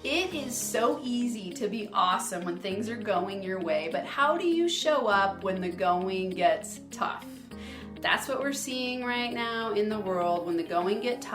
It is so easy to be awesome when things are going your way, but how do you show up when the going gets tough? That's what we're seeing right now in the world. When the going gets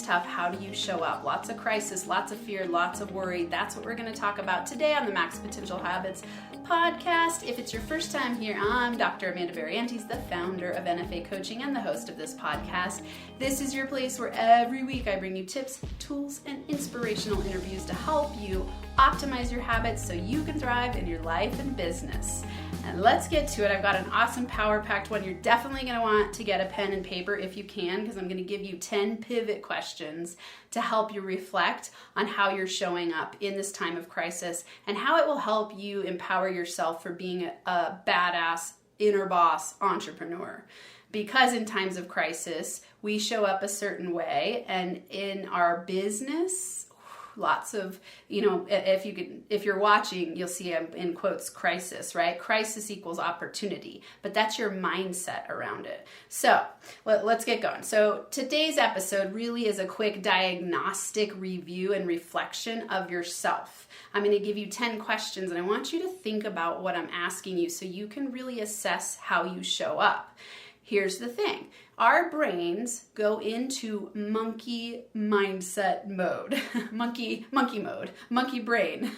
tough, how do you show up? Lots of crisis, lots of fear, lots of worry. That's what we're going to talk about today on the Max Potential Habits podcast. If it's your first time here, I'm Dr. Amanda Barrientez, the founder of NFA Coaching and the host of this podcast. This is your place where every week I bring you tips, tools, and inspirational interviews to help you optimize your habits so you can thrive in your life and business. And let's get to it. I've got an awesome power-packed one. You're definitely going to want to get a pen and paper if you can, because I'm going to give you 10 pivot questions to help you reflect on how you're showing up in this time of crisis and how it will help you empower yourself for being a badass inner boss entrepreneur. Because in times of crisis, we show up a certain way, and in our business, lots of, if you're watching, you'll see in quotes crisis, right? Crisis equals opportunity, but that's your mindset around it. So let's get going. So today's episode really is a quick diagnostic review and reflection of yourself. I'm going to give you 10 questions, and I want you to think about what I'm asking you so you can really assess how you show up. Here's the thing. Our brains go into monkey mindset mode, monkey mode, monkey brain,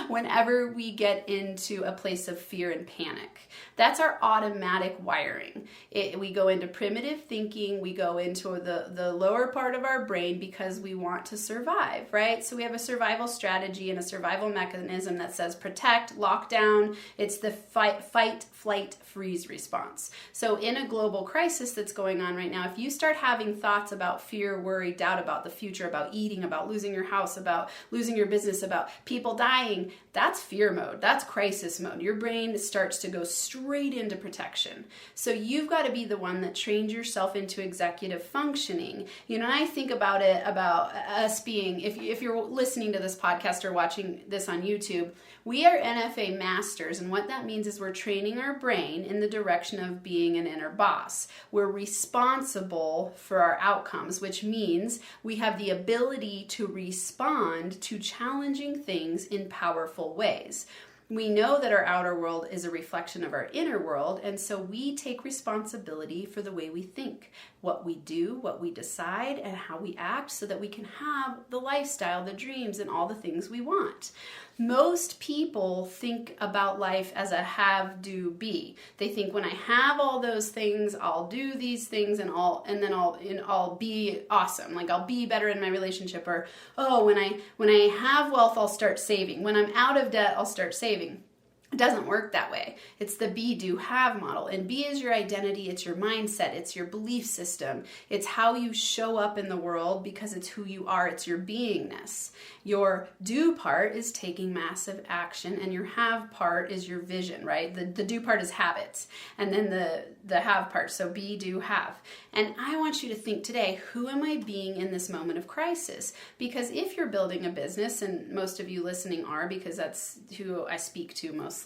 whenever we get into a place of fear and panic. That's our automatic wiring. We go into primitive thinking, we go into the lower part of our brain because we want to survive, right? So we have a survival strategy and a survival mechanism that says protect, lock down. It's the fight, flight, freeze response. So in a global crisis that's going on right now, if you start having thoughts about fear, worry, doubt about the future, about eating, about losing your house, about losing your business, about people dying, that's fear mode. That's crisis mode. Your brain starts to go straight into protection. So you've got to be the one that trains yourself into executive functioning. I think about it, about us being, if you're listening to this podcast or watching this on YouTube, we are NFA masters, and what that means is we're training our brain in the direction of being an inner boss. We're responsible for our outcomes, which means we have the ability to respond to challenging things in powerful ways. We know that our outer world is a reflection of our inner world, and so we take responsibility for the way we think, what we do, what we decide, and how we act so that we can have the lifestyle, the dreams, and all the things we want. Most people think about life as a have, do, be. They think when I have all those things, I'll do these things and then I'll be awesome. Like I'll be better in my relationship, or when I have wealth, I'll start saving. When I'm out of debt, I'll start saving. It doesn't work that way. It's the be, do, have model. And be is your identity, it's your mindset, it's your belief system. It's how you show up in the world because it's who you are, it's your beingness. Your do part is taking massive action, and your have part is your vision, right? The do part is habits, and then the have part, so be, do, have. And I want you to think today, who am I being in this moment of crisis? Because if you're building a business, and most of you listening are, because that's who I speak to mostly,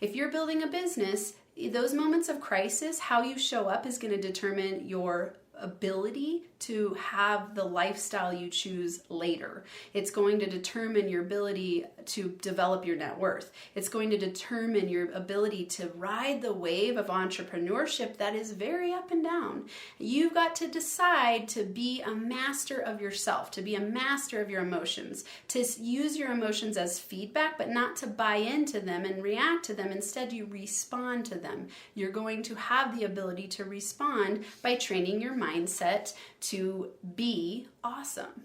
if you're building a business, those moments of crisis, how you show up is going to determine your ability to have the lifestyle you choose later. It's going to determine your ability to develop your net worth. It's going to determine your ability to ride the wave of entrepreneurship that is very up and down. You've got to decide to be a master of yourself, to be a master of your emotions, to use your emotions as feedback, but not to buy into them and react to them. Instead, you respond to them. You're going to have the ability to respond by training your mindset to be awesome.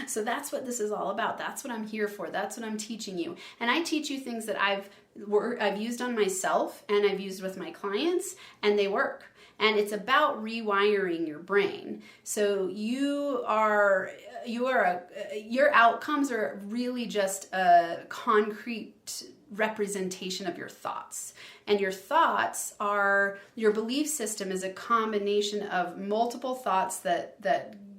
So that's what this is all about. That's what I'm here for. That's what I'm teaching you. And I teach you things that I've used on myself and I've used with my clients, and they work. And it's about rewiring your brain. So your outcomes are really just a concrete representation of your thoughts. And your thoughts are, your belief system is a combination of multiple thoughts that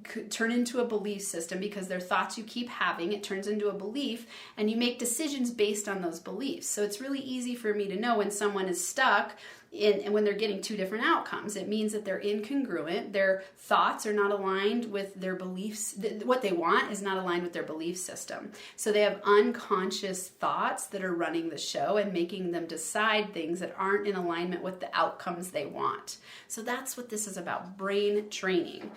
could turn into a belief system because they're thoughts you keep having. It turns into a belief, and you make decisions based on those beliefs. So it's really easy for me to know when someone is stuck and when they're getting two different outcomes. It means that they're incongruent. Their thoughts are not aligned with their beliefs. What they want is not aligned with their belief system. So they have unconscious thoughts that are running the show and making them decide things that aren't in alignment with the outcomes they want. So that's what this is about, brain training.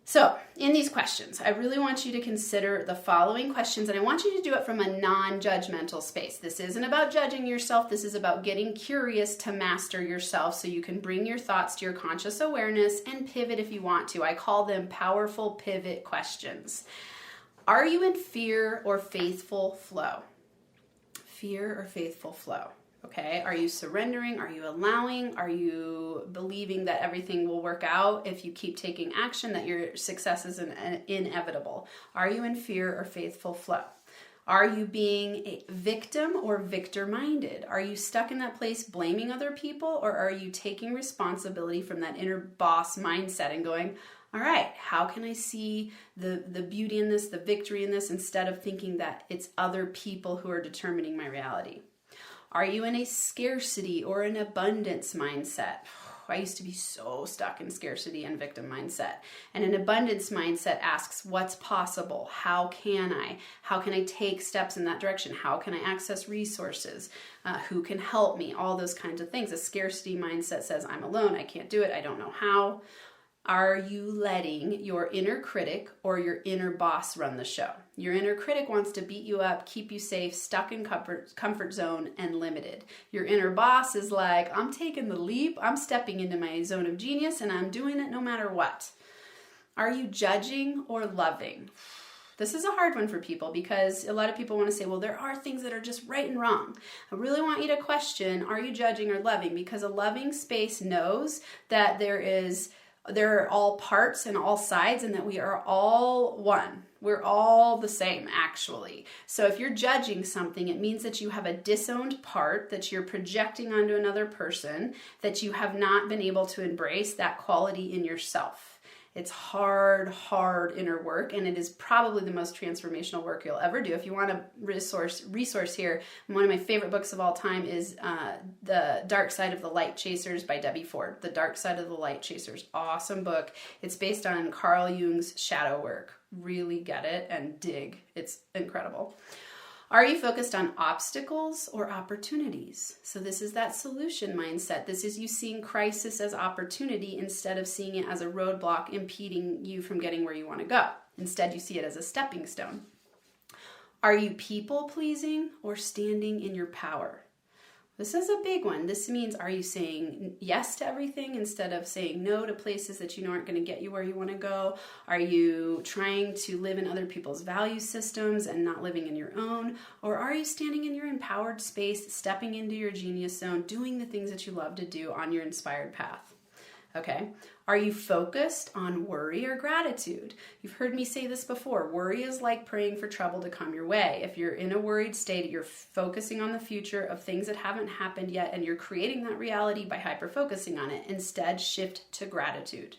So in these questions, I really want you to consider the following questions, and I want you to do it from a non-judgmental space. This isn't about judging yourself. This is about getting curious to master yourself so you can bring your thoughts to your conscious awareness and pivot if you want to. I call them powerful pivot questions. Are you in fear or faithful flow? Fear or faithful flow? Okay, are you surrendering? Are you allowing? Are you believing that everything will work out if you keep taking action, that your success is inevitable? Are you in fear or faithful flow? Are you being a victim or victor-minded? Are you stuck in that place blaming other people, or are you taking responsibility from that inner boss mindset and going, all right, how can I see the beauty in this, the victory in this, instead of thinking that it's other people who are determining my reality? Are you in a scarcity or an abundance mindset? I used to be so stuck in scarcity and victim mindset. And an abundance mindset asks, what's possible? How can I? How can I take steps in that direction? How can I access resources? Who can help me? All those kinds of things. A scarcity mindset says, I'm alone. I can't do it. I don't know how. Are you letting your inner critic or your inner boss run the show? Your inner critic wants to beat you up, keep you safe, stuck in comfort zone, and limited. Your inner boss is like, I'm taking the leap, I'm stepping into my zone of genius, and I'm doing it no matter what. Are you judging or loving? This is a hard one for people because a lot of people want to say, well, there are things that are just right and wrong. I really want you to question, are you judging or loving? Because a loving space knows that there are all parts and all sides, and that we are all one. We're all the same, actually. So if you're judging something, it means that you have a disowned part that you're projecting onto another person, that you have not been able to embrace that quality in yourself. It's hard inner work, and it is probably the most transformational work you'll ever do. If you want a resource here, one of my favorite books of all time is The Dark Side of the Light Chasers by Debbie Ford. The Dark Side of the Light Chasers. Awesome book. It's based on Carl Jung's shadow work. Really get it and dig. It's incredible. Are you focused on obstacles or opportunities? So this is that solution mindset. This is you seeing crisis as opportunity instead of seeing it as a roadblock impeding you from getting where you want to go. Instead, you see it as a stepping stone. Are you people pleasing or standing in your power? This is a big one. This means, are you saying yes to everything instead of saying no to places that you know aren't going to get you where you want to go? Are you trying to live in other people's value systems and not living in your own? Or are you standing in your empowered space, stepping into your genius zone, doing the things that you love to do on your inspired path? Okay. Are you focused on worry or gratitude? You've heard me say this before. Worry is like praying for trouble to come your way. If you're in a worried state, you're focusing on the future of things that haven't happened yet, and you're creating that reality by hyper-focusing on it. Instead, shift to gratitude.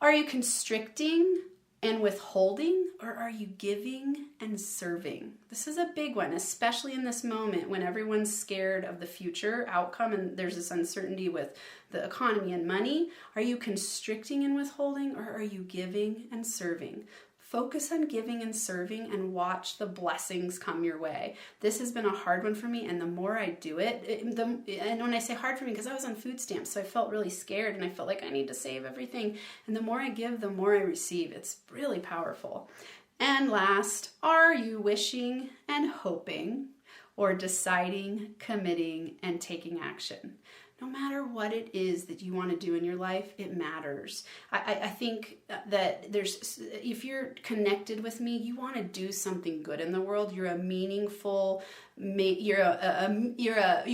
Are you constricting and withholding, or are you giving and serving? This is a big one, especially in this moment when everyone's scared of the future outcome and there's this uncertainty with the economy and money. Are you constricting and withholding, or are you giving and serving? Focus on giving and serving and watch the blessings come your way. This has been a hard one for me, and the more I do it, and when I say hard for me, because I was on food stamps, so I felt really scared and I felt like I need to save everything. And the more I give, the more I receive. It's really powerful. And last, are you wishing and hoping, or deciding, committing, and taking action? No matter what it is that you want to do in your life, it matters. I think that if you're connected with me, you want to do something good in the world. You're a meaningful, you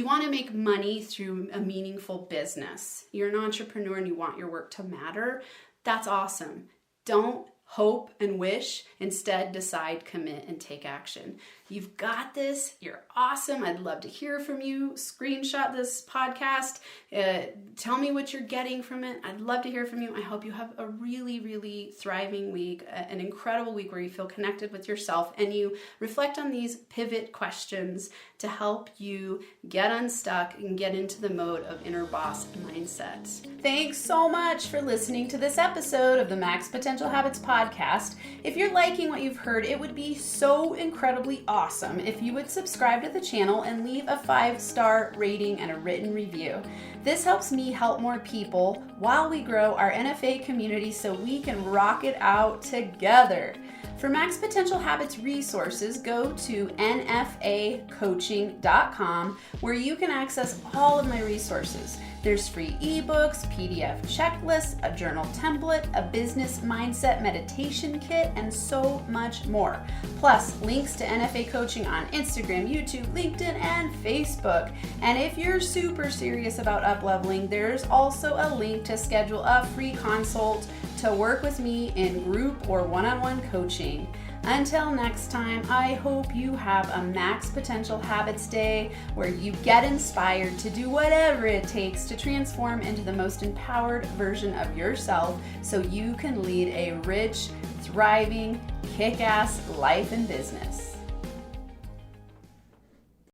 want to make money through a meaningful business. You're an entrepreneur and you want your work to matter. That's awesome. Don't hope and wish. Instead, decide, commit, and take action. You've got this. You're awesome. I'd love to hear from you. Screenshot this podcast. Tell me what you're getting from it. I'd love to hear from you. I hope you have a really, really thriving week, an incredible week where you feel connected with yourself and you reflect on these pivot questions to help you get unstuck and get into the mode of inner boss mindset. Thanks so much for listening to this episode of the Max Potential Habits podcast. If you're liking what you've heard, it would be so incredibly awesome if you would subscribe to the channel and leave a 5-star rating and a written review. This helps me help more people while we grow our NFA community so we can rock it out together. For Max Potential Habits resources, go to nfacoaching.com where you can access all of my resources. There's free ebooks, PDF checklists, a journal template, a business mindset meditation kit, and so much more. Plus, links to NFA coaching on Instagram, YouTube, LinkedIn, and Facebook. And if you're super serious about up-leveling, there's also a link to schedule a free consult to work with me in group or one-on-one coaching. Until next time, I hope you have a Max Potential Habits Day where you get inspired to do whatever it takes to transform into the most empowered version of yourself so you can lead a rich, thriving, kick-ass life and business.